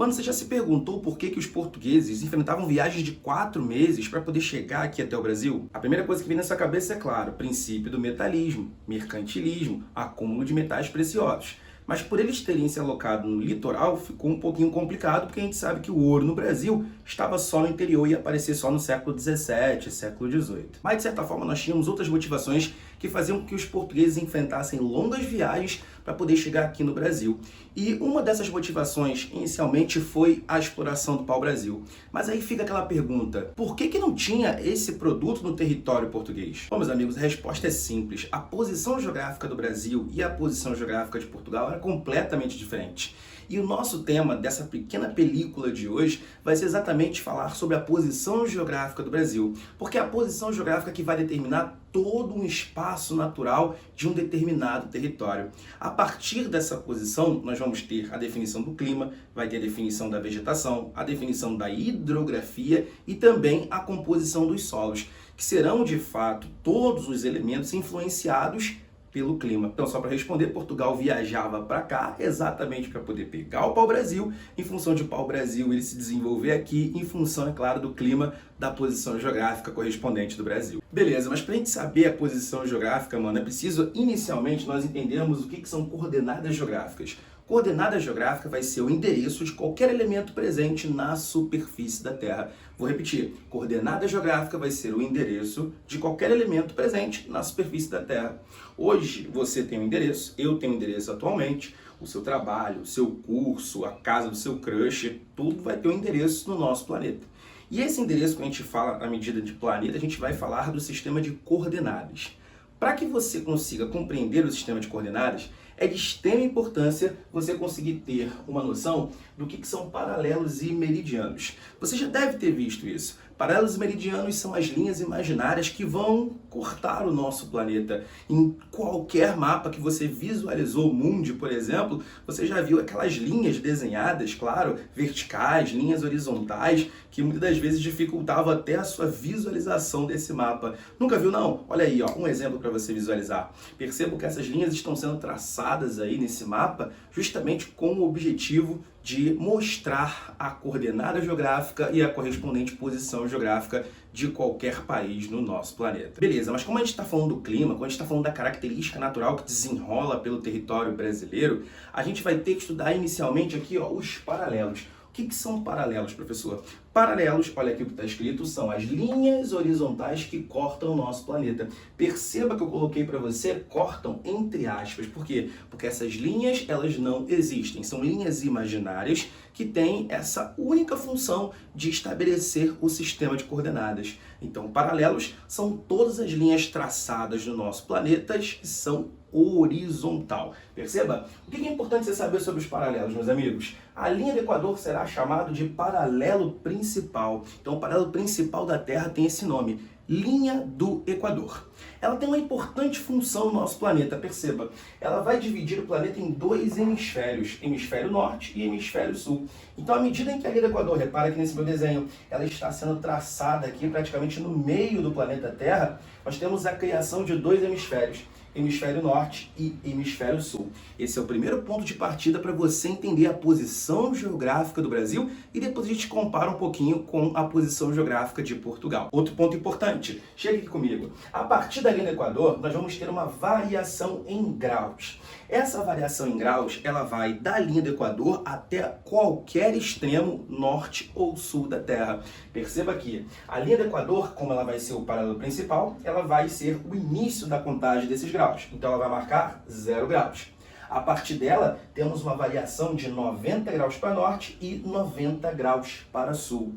Mano, você já se perguntou por que os portugueses enfrentavam viagens de 4 meses para poder chegar aqui até o Brasil? A primeira coisa que vem na sua cabeça é, claro, o princípio do metalismo, mercantilismo, acúmulo de metais preciosos. Mas por eles terem se alocado no litoral, ficou um pouquinho complicado, porque a gente sabe que o ouro no Brasil estava só no interior e ia aparecer só no século XVII, século XVIII. Mas, de certa forma, nós tínhamos outras motivações que faziam com que os portugueses enfrentassem longas viagens para poder chegar aqui no Brasil. E uma dessas motivações, inicialmente, foi a exploração do pau-brasil. Mas aí fica aquela pergunta, por que não tinha esse produto no território português? Bom, meus amigos, a resposta é simples. A posição geográfica do Brasil e a posição geográfica de Portugal era completamente diferente. E o nosso tema dessa pequena película de hoje vai ser exatamente falar sobre a posição geográfica do Brasil, porque é a posição geográfica que vai determinar todo um espaço natural de um determinado território. A partir dessa posição, nós vamos ter a definição do clima, vai ter a definição da vegetação, a definição da hidrografia e também a composição dos solos, que serão, de fato, todos os elementos influenciados pelo clima. Então, só para responder, Portugal viajava para cá exatamente para poder pegar o pau-brasil. Em função de pau-brasil, ele se desenvolver aqui em função, é claro, do clima da posição geográfica correspondente do Brasil. Beleza, mas para a gente saber a posição geográfica, mano, é preciso inicialmente nós entendermos o que são coordenadas geográficas. Coordenada geográfica vai ser o endereço de qualquer elemento presente na superfície da Terra. Vou repetir, coordenada geográfica vai ser o endereço de qualquer elemento presente na superfície da Terra. Hoje você tem um endereço, eu tenho um endereço atualmente, o seu trabalho, o seu curso, a casa do seu crush, tudo vai ter um endereço no nosso planeta. E esse endereço, quando a gente fala na medida de planeta, a gente vai falar do sistema de coordenadas. Para que você consiga compreender o sistema de coordenadas, é de extrema importância você conseguir ter uma noção do que são paralelos e meridianos. Você já deve ter visto isso. Paralelos e meridianos são as linhas imaginárias que vão cortar o nosso planeta. Em qualquer mapa que você visualizou o mundo, por exemplo, você já viu aquelas linhas desenhadas, claro, verticais, linhas horizontais, que muitas das vezes dificultavam até a sua visualização desse mapa. Nunca viu, não? Olha aí, ó, um exemplo para você visualizar. Perceba que essas linhas estão sendo traçadas aí nesse mapa justamente com o objetivo de mostrar a coordenada geográfica e a correspondente posição geográfica de qualquer país no nosso planeta. Beleza, mas como a gente está falando do clima, quando a gente está falando da característica natural que desenrola pelo território brasileiro, a gente vai ter que estudar inicialmente aqui, ó, os paralelos. O que são paralelos, professor? Paralelos, olha aqui o que está escrito, são as linhas horizontais que cortam o nosso planeta. Perceba que eu coloquei para você, cortam entre aspas. Por quê? Porque essas linhas, elas não existem. São linhas imaginárias que têm essa única função de estabelecer o sistema de coordenadas. Então, paralelos são todas as linhas traçadas no nosso planeta que são horizontal. Perceba? O que é importante você saber sobre os paralelos, meus amigos? A linha do Equador será chamada de paralelo principal. Então, o paralelo principal da Terra tem esse nome, linha do Equador. Ela tem uma importante função no nosso planeta, perceba. Ela vai dividir o planeta em 2 hemisférios, hemisfério norte e hemisfério sul. Então, à medida em que a linha do Equador, repara aqui nesse meu desenho, ela está sendo traçada aqui praticamente no meio do planeta Terra, nós temos a criação de 2 hemisférios. Hemisfério norte e hemisfério sul. Esse é o primeiro ponto de partida para você entender a posição geográfica do Brasil e depois a gente compara um pouquinho com a posição geográfica de Portugal. Outro ponto importante, chega aqui comigo. A partir da linha do Equador, nós vamos ter uma variação em graus. Essa variação em graus, ela vai da linha do Equador até qualquer extremo norte ou sul da Terra. Perceba aqui, a linha do Equador, como ela vai ser o paralelo principal, ela vai ser o início da contagem desses graus. Então ela vai marcar 0 graus. A partir dela, temos uma variação de 90 graus para norte e 90 graus para sul.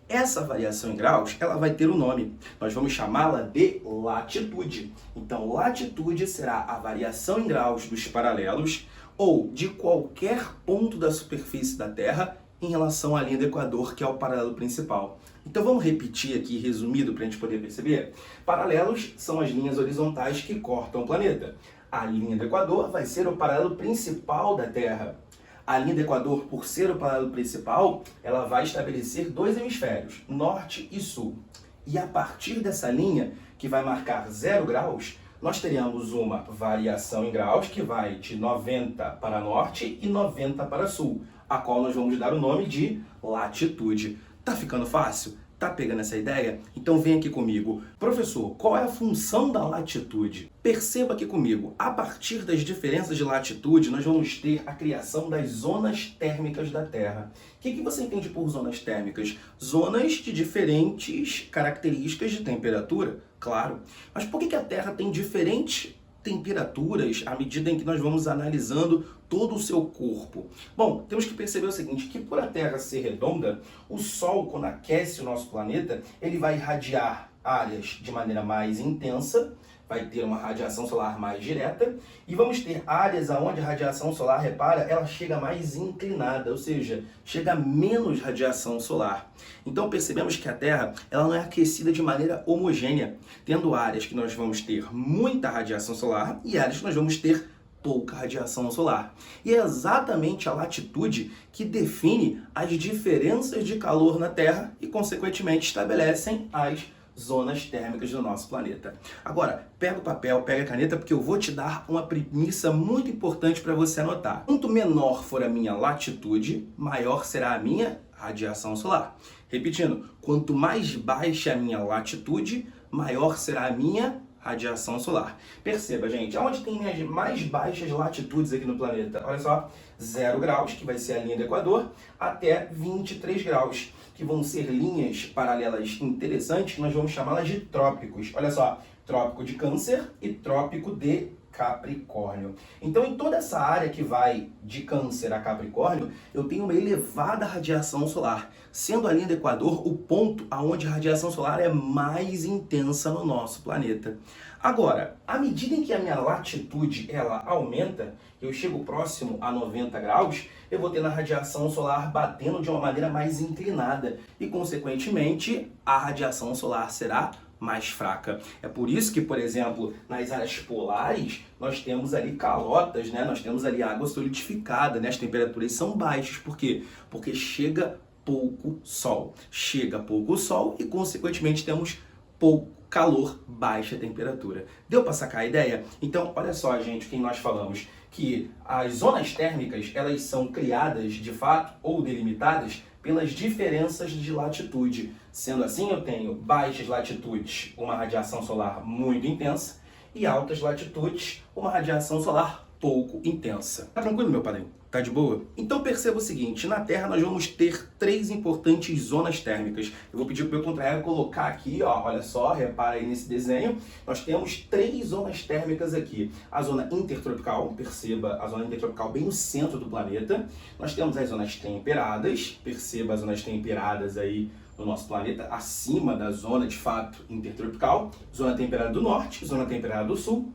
Essa variação em graus, ela vai ter um nome. Nós vamos chamá-la de latitude. Então, latitude será a variação em graus dos paralelos ou de qualquer ponto da superfície da Terra em relação à linha do Equador, que é o paralelo principal. Então, vamos repetir aqui, resumido, para a gente poder perceber? Paralelos são as linhas horizontais que cortam o planeta. A linha do Equador vai ser o paralelo principal da Terra. A linha do Equador, por ser o paralelo principal, ela vai estabelecer 2 hemisférios, norte e sul. E a partir dessa linha, que vai marcar 0 graus, nós teríamos uma variação em graus que vai de 90 para norte e 90 para sul. a qual nós vamos dar o nome de latitude. Tá ficando fácil? Tá pegando essa ideia? Então vem aqui comigo. Professor, qual é a função da latitude? Perceba aqui comigo. A partir das diferenças de latitude, nós vamos ter a criação das zonas térmicas da Terra. O que você entende por zonas térmicas? Zonas de diferentes características de temperatura, claro. Mas por que a Terra tem diferentes temperaturas à medida em que nós vamos analisando todo o seu corpo? Bom, temos que perceber o seguinte, que por a Terra ser redonda, o Sol, quando aquece o nosso planeta, ele vai irradiar áreas de maneira mais intensa, vai ter uma radiação solar mais direta, e vamos ter áreas onde a radiação solar, repara, ela chega mais inclinada, ou seja, chega menos radiação solar. Então percebemos que a Terra ela não é aquecida de maneira homogênea, tendo áreas que nós vamos ter muita radiação solar e áreas que nós vamos ter pouca radiação solar. E é exatamente a latitude que define as diferenças de calor na Terra e, consequentemente, estabelecem as zonas térmicas do nosso planeta. Agora, pega o papel, pega a caneta, porque eu vou te dar uma premissa muito importante para você anotar. Quanto menor for a minha latitude, maior será a minha radiação solar. Repetindo, quanto mais baixa a minha latitude, maior será a minha radiação solar. Perceba, gente, aonde tem as mais baixas latitudes aqui no planeta? Olha só, 0 graus, que vai ser a linha do Equador, até 23 graus, que vão ser linhas paralelas interessantes, que nós vamos chamá-las de trópicos. Olha só, trópico de Câncer e trópico de Capricórnio. Então, em toda essa área que vai de Câncer a Capricórnio, eu tenho uma elevada radiação solar, sendo a linha do Equador o ponto onde a radiação solar é mais intensa no nosso planeta. Agora, à medida em que a minha latitude ela aumenta, eu chego próximo a 90 graus, eu vou ter na radiação solar batendo de uma maneira mais inclinada e, consequentemente, a radiação solar será mais fraca. É por isso que, por exemplo, nas áreas polares, nós temos ali calotas, né? Nós temos ali água solidificada, né? As temperaturas são baixas. Por quê? Porque chega pouco sol. Chega pouco sol e, consequentemente, temos pouco calor, baixa temperatura. Deu para sacar a ideia? Então, olha só, gente, o que nós falamos, que as zonas térmicas, elas são criadas, de fato, ou delimitadas pelas diferenças de latitude. Sendo assim, eu tenho baixas latitudes, uma radiação solar muito intensa, e altas latitudes, uma radiação solar pouco intensa. Tá tranquilo, meu padrinho? Tá de boa? Então perceba o seguinte, na Terra nós vamos ter 3 importantes zonas térmicas. Eu vou pedir para o meu contrariado colocar aqui, ó, olha só, repara aí nesse desenho. Nós temos 3 zonas térmicas aqui. A zona intertropical, perceba a zona intertropical bem no centro do planeta. Nós temos as zonas temperadas, perceba as zonas temperadas aí no nosso planeta, acima da zona, de fato, intertropical. Zona temperada do norte, zona temperada do sul.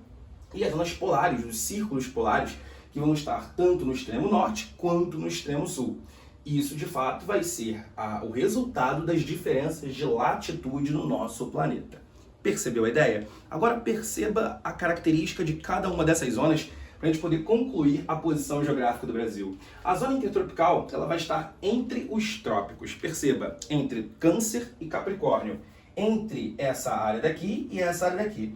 E as zonas polares, os círculos polares, que vão estar tanto no extremo norte quanto no extremo sul. Isso, de fato, vai ser o resultado das diferenças de latitude no nosso planeta. Percebeu a ideia? Agora perceba a característica de cada uma dessas zonas para a gente poder concluir a posição geográfica do Brasil. A zona intertropical ela vai estar entre os trópicos. Perceba, entre Câncer e Capricórnio. Entre essa área daqui e essa área daqui.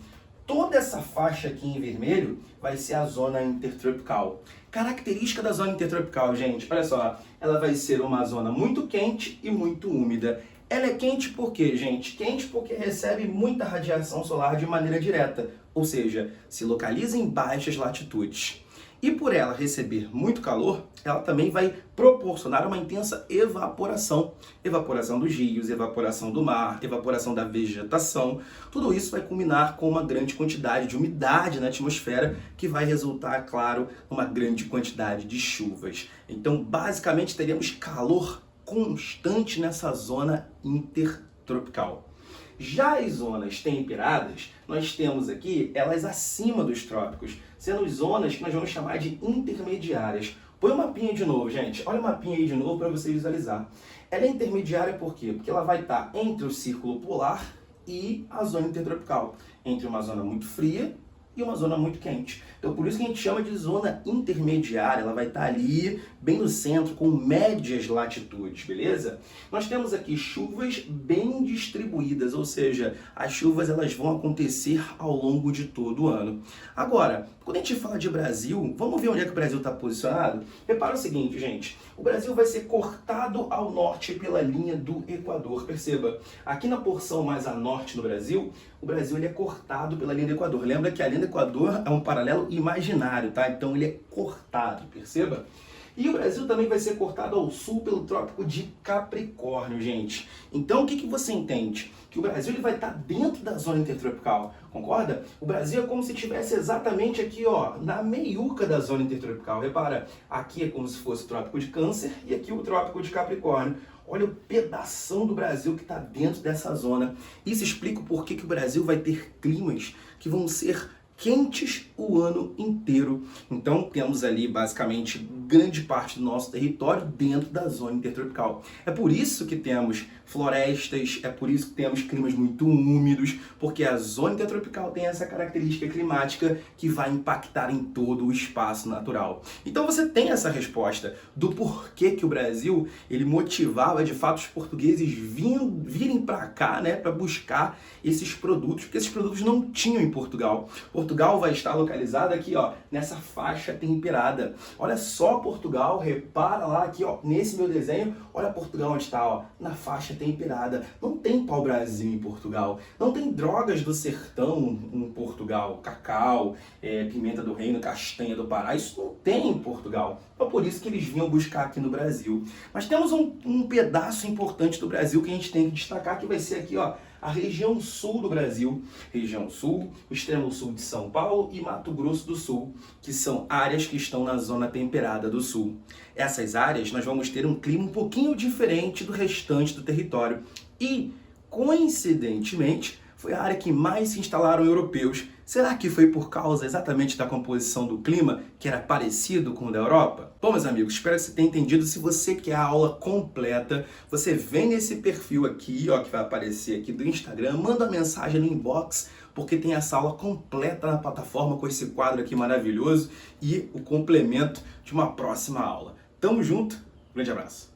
Toda essa faixa aqui em vermelho vai ser a zona intertropical. Característica da zona intertropical, gente, olha só, ela vai ser uma zona muito quente e muito úmida. Ela é quente por quê, gente? Quente porque recebe muita radiação solar de maneira direta, ou seja, se localiza em baixas latitudes. E por ela receber muito calor, ela também vai proporcionar uma intensa evaporação. Evaporação dos rios, evaporação do mar, evaporação da vegetação. Tudo isso vai culminar com uma grande quantidade de umidade na atmosfera, que vai resultar, claro, numa grande quantidade de chuvas. Então, basicamente, teremos calor constante nessa zona intertropical. Já as zonas temperadas, nós temos aqui elas acima dos trópicos, sendo zonas que nós vamos chamar de intermediárias. Põe o mapinha de novo, gente. Olha o mapinha aí de novo para você visualizar. Ela é intermediária por quê? Porque ela vai estar entre o círculo polar e a zona intertropical. Entre uma zona muito fria e uma zona muito quente. Então por isso que a gente chama de zona intermediária, ela vai estar ali bem no centro com médias latitudes, beleza? Nós temos aqui chuvas bem distribuídas, ou seja, as chuvas elas vão acontecer ao longo de todo o ano. Agora, quando a gente fala de Brasil, vamos ver onde é que o Brasil está posicionado? Repara o seguinte, gente, o Brasil vai ser cortado ao norte pela linha do Equador. Perceba, aqui na porção mais a norte do Brasil, o Brasil ele é cortado pela linha do Equador. Lembra que a linha do Equador é um paralelo imaginário, tá? Então ele é cortado, perceba? E o Brasil também vai ser cortado ao sul pelo Trópico de Capricórnio, gente. Então o que você entende? Que o Brasil ele vai estar dentro da zona intertropical, concorda? O Brasil é como se estivesse exatamente aqui, ó, na meiuca da zona intertropical. Repara, aqui é como se fosse o Trópico de Câncer e aqui o Trópico de Capricórnio. Olha o pedação do Brasil que está dentro dessa zona. Isso explica o porquê que o Brasil vai ter climas que vão ser quentes o ano inteiro. Então temos ali basicamente grande parte do nosso território dentro da zona intertropical. É por isso que temos florestas, é por isso que temos climas muito úmidos, porque a zona intertropical tem essa característica climática que vai impactar em todo o espaço natural. Então você tem essa resposta do porquê que o Brasil ele motivava de fato os portugueses virem para cá, né, para buscar esses produtos, porque esses produtos não tinham em Portugal. Portugal vai estar localizado aqui, ó, nessa faixa temperada. Olha só Portugal, repara lá aqui, ó, nesse meu desenho, olha Portugal onde está, ó, na faixa temperada. Não tem pau-brasil em Portugal, não tem drogas do sertão em Portugal, cacau, pimenta do reino, castanha do Pará, isso não tem em Portugal. Então por isso que eles vinham buscar aqui no Brasil. Mas temos um pedaço importante do Brasil que a gente tem que destacar, que vai ser aqui, ó, a região sul do Brasil, região sul, o extremo sul de São Paulo e Mato Grosso do Sul, que são áreas que estão na zona temperada do sul. Essas áreas nós vamos ter um clima um pouquinho diferente do restante do território e, coincidentemente, foi a área que mais se instalaram europeus. Será que foi por causa exatamente da composição do clima, que era parecido com o da Europa? Bom, meus amigos, espero que você tenha entendido. Se você quer a aula completa, você vem nesse perfil aqui, ó, que vai aparecer aqui do Instagram, manda uma mensagem no inbox, porque tem essa aula completa na plataforma com esse quadro aqui maravilhoso e o complemento de uma próxima aula. Tamo junto, grande abraço!